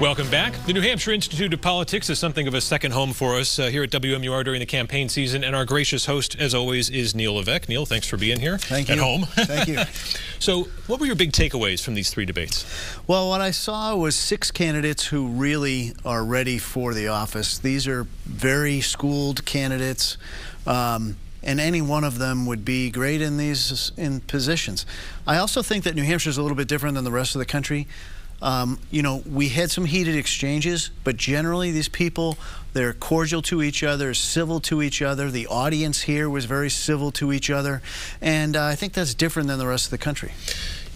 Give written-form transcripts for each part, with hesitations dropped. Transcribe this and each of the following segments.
Welcome back. The New Hampshire Institute of Politics is something of a second home for us here at WMUR during the campaign season, and our gracious host, as always, is Neil Levesque. Neil, thanks for being here. Thank you. At home. Thank you. So, what were your big takeaways from these three debates? Well, what I saw was 6 candidates who really are ready for the office. These are very schooled candidates, and any one of them would be great in these positions. I also think that New Hampshire is a little bit different than the rest of the country. You know, we had some heated exchanges, but generally these people, they're cordial to each other, civil to each other. The audience here was very civil to each other, and I think that's different than the rest of the country.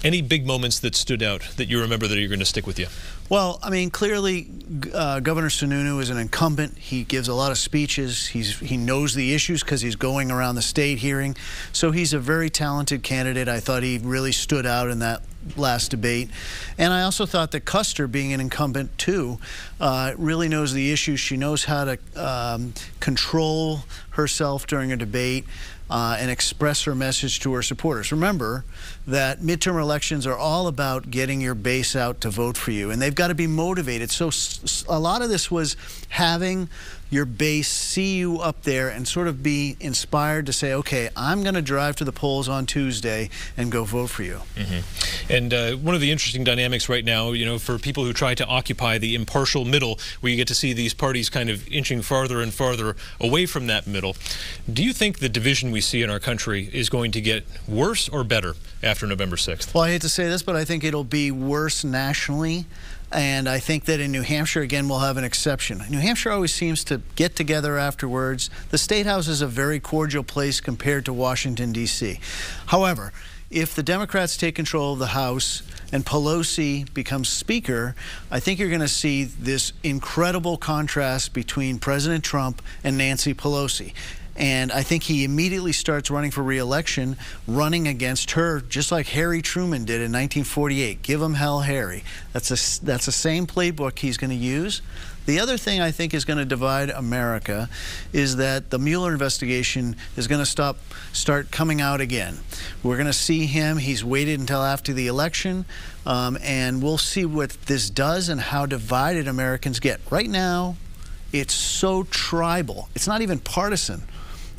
Any big moments that stood out that you remember that are going to stick with you? Well, I mean, clearly, Governor Sununu is an incumbent. He gives a lot of speeches. He knows the issues because he's going around the state hearing. So he's a very talented candidate. I thought he really stood out in that last debate. And I also thought that Kuster, being an incumbent too, really knows the issues. She knows how to control herself during a debate and express her message to her supporters. Remember that midterm elections are all about getting your base out to vote for you, and they've got to be motivated. So a lot of this was having your base see you up there and sort of be inspired to say, okay, I'm going to drive to the polls on Tuesday and go vote for you. And one of the interesting dynamics right now, you know, for people who try to occupy the impartial middle, where you get to see these parties kind of inching farther and farther away from that middle, do you think the division we see in our country is going to get worse or better after November 6th? Well, I hate to say this, but I think it'll be worse nationally. And I think that in New Hampshire, again, we'll have an exception. New Hampshire always seems to get together afterwards. The State House is a very cordial place compared to Washington, D.C. However, if the Democrats take control of the House and Pelosi becomes Speaker, I think you're going to see this incredible contrast between President Trump and Nancy Pelosi. And I think he immediately starts running for re-election, running against her, just like Harry Truman did in 1948. Give him hell, Harry. That's the same playbook he's going to use. The other thing I think is going to divide America is that the Mueller investigation is going to start coming out again. We're going to see him. He's waited until after the election, and we'll see what this does and how divided Americans get. Right now, it's so tribal. It's not even partisan.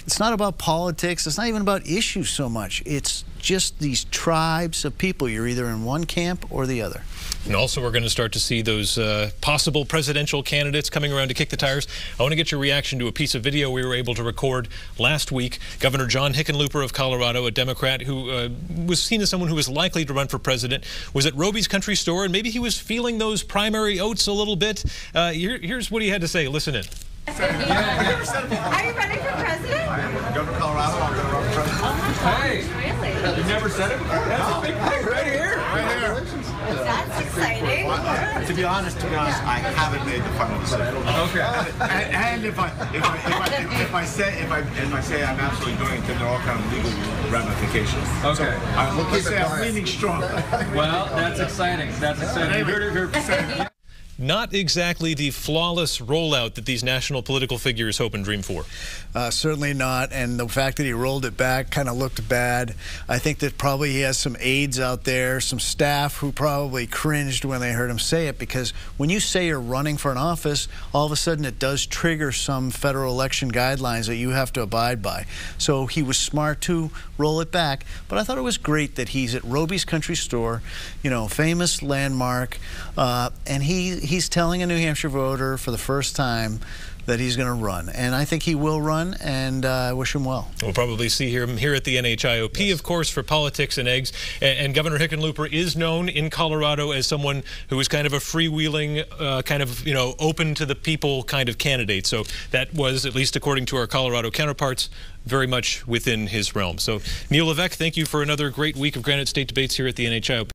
It's not about politics. It's not even about issues so much. It's just these tribes of people. You're either in one camp or the other. And also, we're going to start to see those possible presidential candidates coming around to kick the tires. I want to get your reaction to a piece of video we were able to record last week. Governor John Hickenlooper of Colorado, a Democrat who was seen as someone who was likely to run for president, was at Roby's Country Store, and maybe he was feeling those primary oats a little bit. Here's what he had to say. Listen in. Are you running for president? I'm going to Colorado. I'm going to run for president. Hey, really? You never said it before? That's a big thing right here. Right here. That's exciting. To be honest, I haven't made the final decision. Okay. And if I say I'm absolutely doing it, then there are all kind of legal ramifications. Okay. So I'm leaning strong. Well, that's exciting. That's exciting. You heard it here. Not exactly the flawless rollout that these national political figures hope and dream for. Certainly not, and the fact that he rolled it back kind of looked bad. I think that probably he has some aides out there, some staff who probably cringed when they heard him say it, because when you say you're running for an office, all of a sudden it does trigger some federal election guidelines that you have to abide by. So he was smart to roll it back, but I thought it was great that he's at Roby's Country Store, you know, famous landmark, and he's telling a New Hampshire voter for the first time that he's going to run. And I think he will run, and I wish him well. We'll probably see him here at the NHIOP, yes, of course, for politics and eggs. And Governor Hickenlooper is known in Colorado as someone who is kind of a freewheeling, kind of, you know, open to the people kind of candidate. So that was, at least according to our Colorado counterparts, very much within his realm. So Neil Levesque, thank you for another great week of Granite State debates here at the NHIOP.